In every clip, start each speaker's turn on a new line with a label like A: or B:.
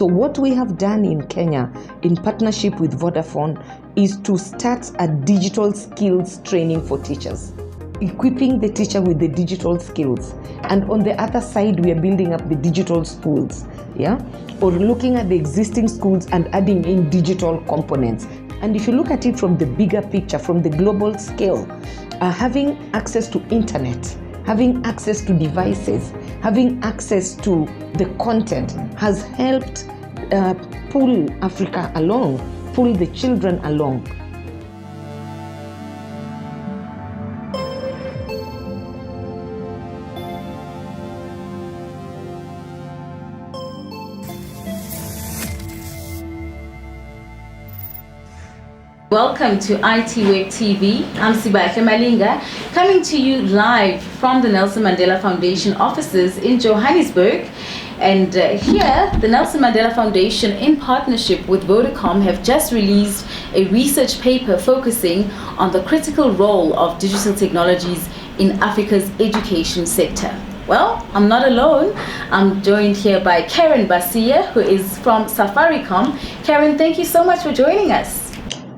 A: So what we have done in Kenya in partnership with Vodafone is to start a digital skills training for teachers, equipping the teacher with the digital skills. And on the other side, we are building up the digital schools, or looking at the existing schools and adding in digital components. And if you look at it from the bigger picture, from the global scale, having access to internet, having access to devices, having access to the content has helped pull Africa along, pull the children along.
B: Welcome to ITWeb TV. I'm Sibahle Malinga, coming to you live from the Nelson Mandela Foundation offices in Johannesburg. And here, the Nelson Mandela Foundation, in partnership with Vodacom, have just released a research paper focusing on the critical role of digital technologies in Africa's education sector. Well, I'm not alone. I'm joined here by Karen Basia, who is from Safaricom. Karen, thank you so much for joining us.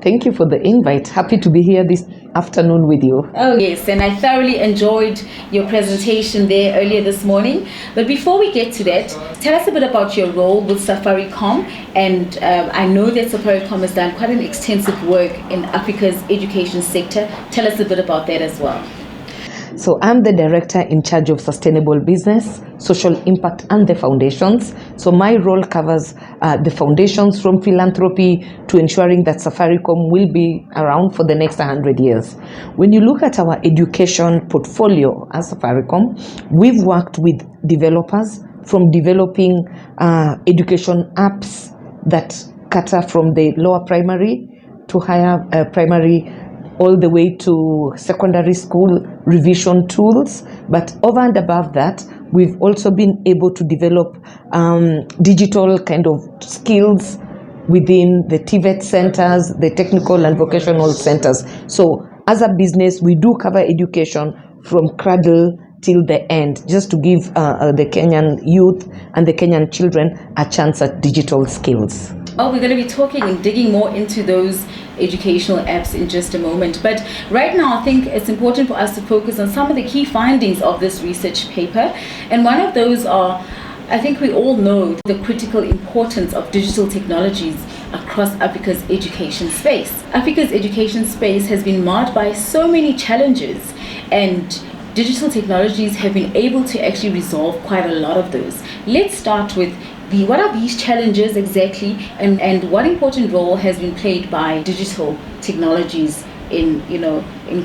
A: Thank you for the invite. Happy to be here this afternoon with you.
B: Oh yes, and I thoroughly enjoyed your presentation there earlier this morning. But before we get to that, tell us a bit about your role with Safaricom. And I know that Safaricom has done quite an extensive work in Africa's education sector. Tell us a bit about that as well.
A: So I'm the director in charge of sustainable business, social impact, and the foundations. So my role covers the foundations, from philanthropy to ensuring that Safaricom will be around for the next 100 years. When you look at our education portfolio as Safaricom, we've worked with developers from developing education apps that cater from the lower primary to higher primary, all the way to secondary school revision tools. But over and above that, we've also been able to develop digital kind of skills within the TVET centers, the technical and vocational centers. So as a business, we do cover education from cradle till the end, just to give the Kenyan youth and the Kenyan children a chance at digital skills.
B: Oh, we're going to be talking and digging more into those educational apps in just a moment. But right now, I think it's important for us to focus on some of the key findings of this research paper. And one of those are, I think we all know the critical importance of digital technologies across Africa's education space. Africa's education space has been marred by so many challenges, and digital technologies have been able to actually resolve quite a lot of those. Let's start with what are these challenges exactly, and what important role has been played by digital technologies in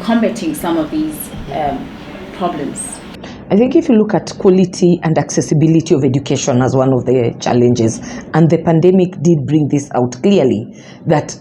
B: combating some of these problems?
A: I think if you look at quality and accessibility of education as one of the challenges, and the pandemic did bring this out clearly, that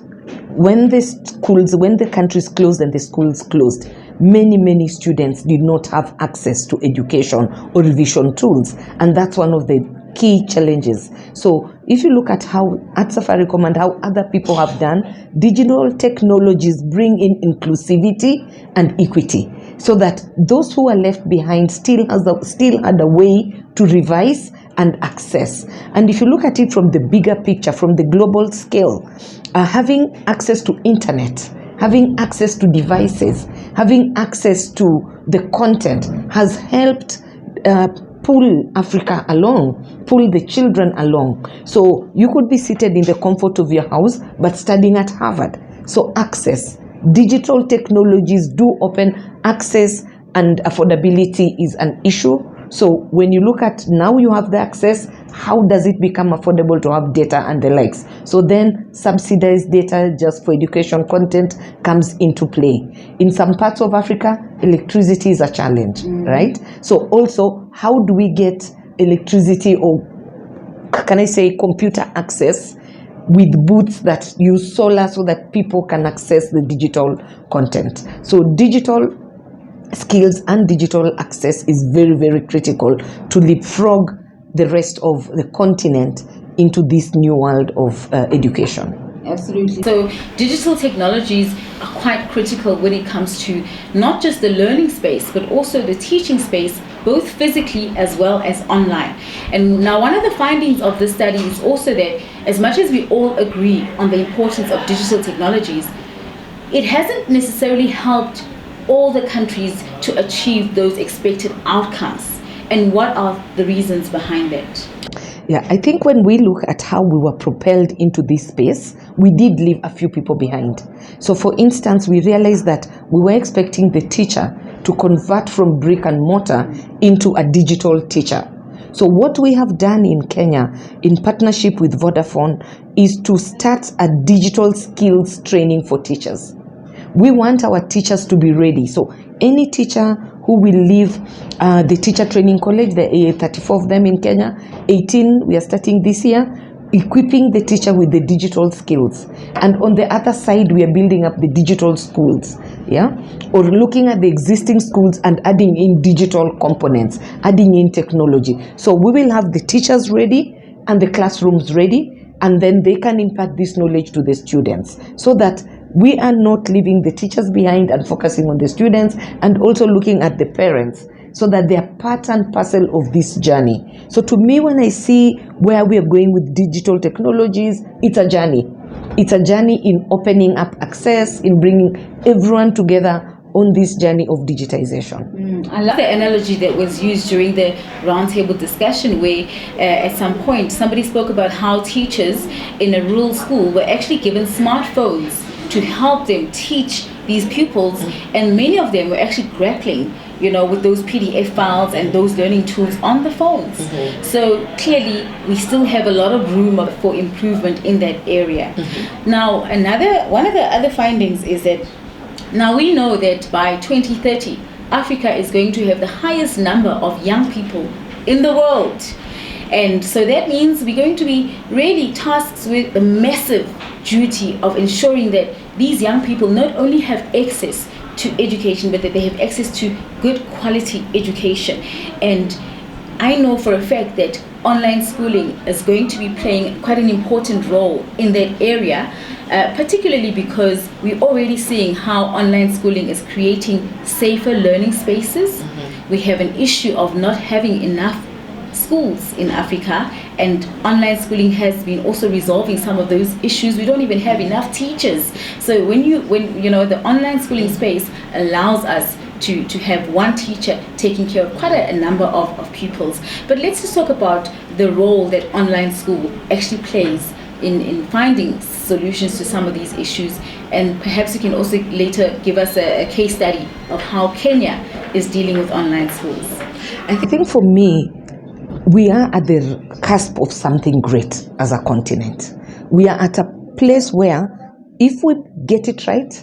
A: when the countries closed and the schools closed, many students did not have access to education or revision tools, and that's one of the key challenges. So if you look at how at Safaricom and how other people have done, digital technologies bring in inclusivity and equity, so that those who are left behind still had a way to revise and access. And if you look at it from the bigger picture, from the global scale, having access to internet, having access to devices, having access to the content has helped pull Africa along, pull the children along. So you could be seated in the comfort of your house, but studying at Harvard. So access, digital technologies do open access, and affordability is an issue. So when you look at now you have the access, how does it become affordable to have data and the likes? So then subsidized data just for education content comes into play. In some parts of Africa, electricity is a challenge, right? So also, how do we get electricity, or can I say computer access, with booths that use solar so that people can access the digital content? So digital skills and digital access is very critical to leapfrog the rest of the continent into this new world of education.
B: Absolutely. So digital technologies are quite critical when it comes to not just the learning space, but also the teaching space both physically as well as online. And now one of the findings of this study is also that as much as we all agree on the importance of digital technologies, it hasn't necessarily helped all the countries to achieve those expected outcomes. And what are the reasons behind that?
A: Yeah, I think when we look at how we were propelled into this space, we did leave a few people behind. So for instance, we realized that we were expecting the teacher to convert from brick and mortar into a digital teacher. So what we have done in Kenya in partnership with Vodafone is to start a digital skills training for teachers. We want our teachers to be ready. So any teacher who will leave the teacher training college, there are 34 of them in Kenya, 18 we are starting this year, equipping the teacher with the digital skills. And on the other side, we are building up the digital schools, or looking at the existing schools and adding in digital components, adding in technology. So we will have the teachers ready and the classrooms ready, and then they can impart this knowledge to the students, so that we are not leaving the teachers behind and focusing on the students, and also looking at the parents, so that they are part and parcel of this journey. So to me, when I see where we are going with digital technologies, it's a journey. It's a journey in opening up access, in bringing everyone together on this journey of digitization.
B: I love the analogy that was used during the roundtable discussion, where at some point somebody spoke about how teachers in a rural school were actually given smartphones to help them teach these pupils, and many of them were actually grappling, with those PDF files and those learning tools on the phones. So clearly, we still have a lot of room for improvement in that area. Now, one of the other findings is that now we know that by 2030, Africa is going to have the highest number of young people in the world. And so that means we're going to be really tasked with the massive duty of ensuring that these young people not only have access to education, but that they have access to good quality education. And I know for a fact that online schooling is going to be playing quite an important role in that area, particularly because we're already seeing how online schooling is creating safer learning spaces. We have an issue of not having enough schools in Africa, and online schooling has been also resolving some of those issues. We don't even have enough teachers. So when the online schooling space allows us to have one teacher taking care of quite a number of pupils. But let's just talk about the role that online school actually plays in finding solutions to some of these issues, and perhaps you can also later give us a case study of how Kenya is dealing with online schools.
A: I think for me, we are at the cusp of something great as a continent. We are at a place where if we get it right,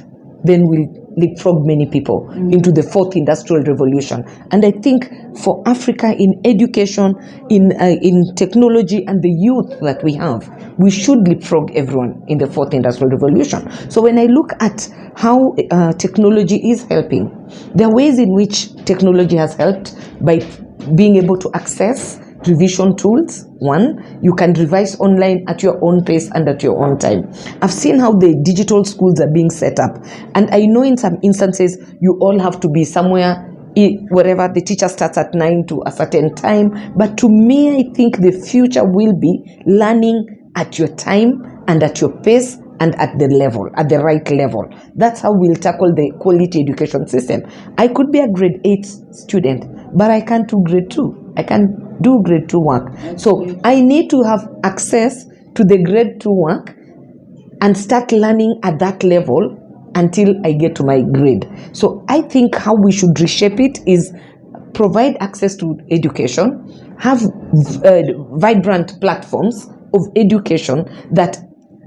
A: then we'll leapfrog many people into the fourth industrial revolution. And I think for Africa, in education, in technology, and the youth that we have, we should leapfrog everyone in the fourth industrial revolution. So when I look at how technology is helping, there are ways in which technology has helped by being able to access revision tools. One, you can revise online at your own pace and at your own time. I've seen how the digital schools are being set up, and I know in some instances you all have to be somewhere wherever the teacher starts at 9 to a certain time. But to me, I think the future will be learning at your time and at your pace and at the right level. That's how we'll tackle the quality education system. I could be a grade 8 student, but I can't do grade 2. I can't do grade 2 work. So I need to have access to the grade 2 work and start learning at that level until I get to my grade. So I think how we should reshape it is provide access to education, have vibrant platforms of education that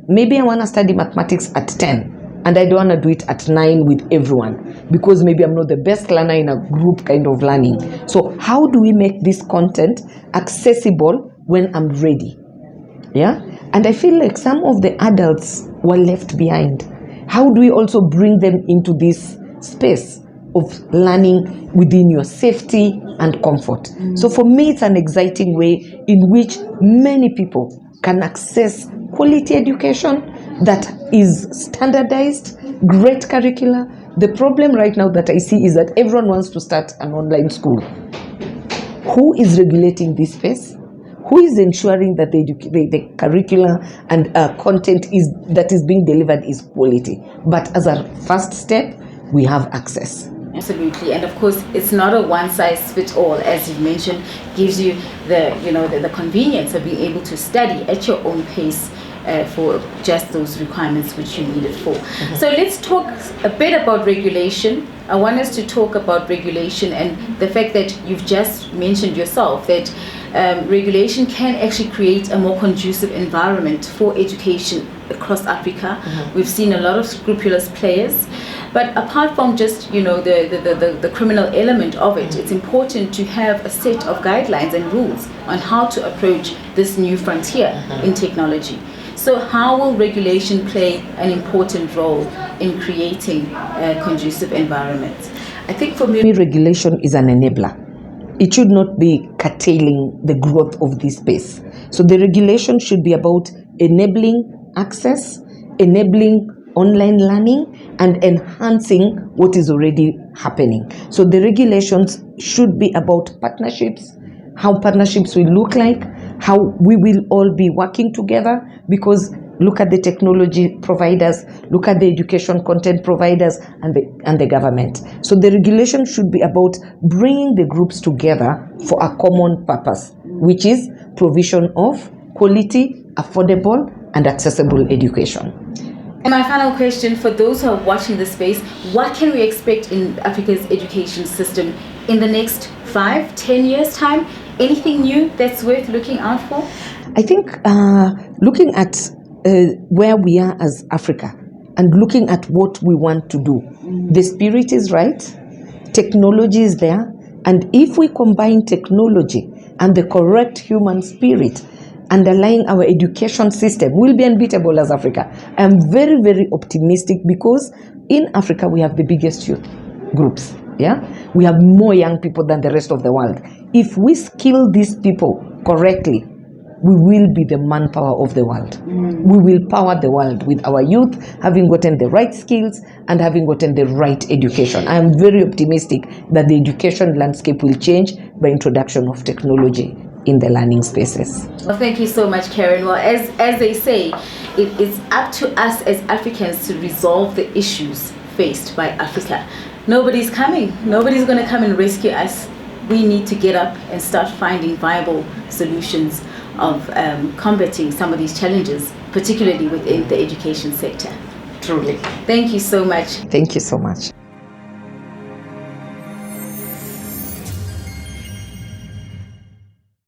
A: maybe I want to study mathematics at 10 and I don't want to do it at 9 with everyone because maybe I'm not the best learner in a group kind of learning. So how do we make this content accessible when I'm ready? Yeah. And I feel like some of the adults were left behind. How do we also bring them into this space of learning within your safety and comfort? So for me, it's an exciting way in which many people can access quality education that is standardized, great curricula. The problem right now that I see is that everyone wants to start an online school. Who is regulating this space? Who is ensuring that the curriculum and content that is being delivered is quality? But as a first step, we have access.
B: Absolutely, and of course, it's not a one-size-fits-all, as you mentioned. Gives you the convenience of being able to study at your own pace for just those requirements which you need it for. So let's talk a bit about regulation. I want us to talk about regulation and the fact that you've just mentioned yourself that regulation can actually create a more conducive environment for education across Africa. We've seen a lot of scrupulous players. But apart from just the criminal element of it, it's important to have a set of guidelines and rules on how to approach this new frontier in technology. So how will regulation play an important role in creating a conducive environment?
A: I think for me, regulation is an enabler. It should not be curtailing the growth of this space. So the regulation should be about enabling access, enabling online learning, and enhancing what is already happening. So the regulations should be about partnerships, how partnerships will look like, how we will all be working together, because look at the technology providers, look at the education content providers, and the government. So the regulation should be about bringing the groups together for a common purpose, which is provision of quality, affordable, and accessible education.
B: And my final question for those who are watching this space, what can we expect in Africa's education system in the next 5-10 years' time? Anything new that's worth looking out for?
A: I think looking at where we are as Africa and looking at what we want to do, the spirit is right, technology is there, and if we combine technology and the correct human spirit underlying our education system, we'll be unbeatable as Africa. I'm very, very optimistic because in Africa we have the biggest youth groups. Yeah, we have more young people than the rest of the world. If we skill these people correctly, we will be the manpower of the world. We will power the world with our youth having gotten the right skills and having gotten the right education. I am very optimistic that the education landscape will change by introduction of technology in the learning spaces.
B: Well, thank you so much, Karen. Well, as they say, it is up to us as Africans to resolve the issues faced by Africa. Nobody's coming. Nobody's going to come and rescue us. We need to get up and start finding viable solutions of combating some of these challenges, particularly within the education sector.
A: Truly.
B: Thank you so much.
A: Thank you so much.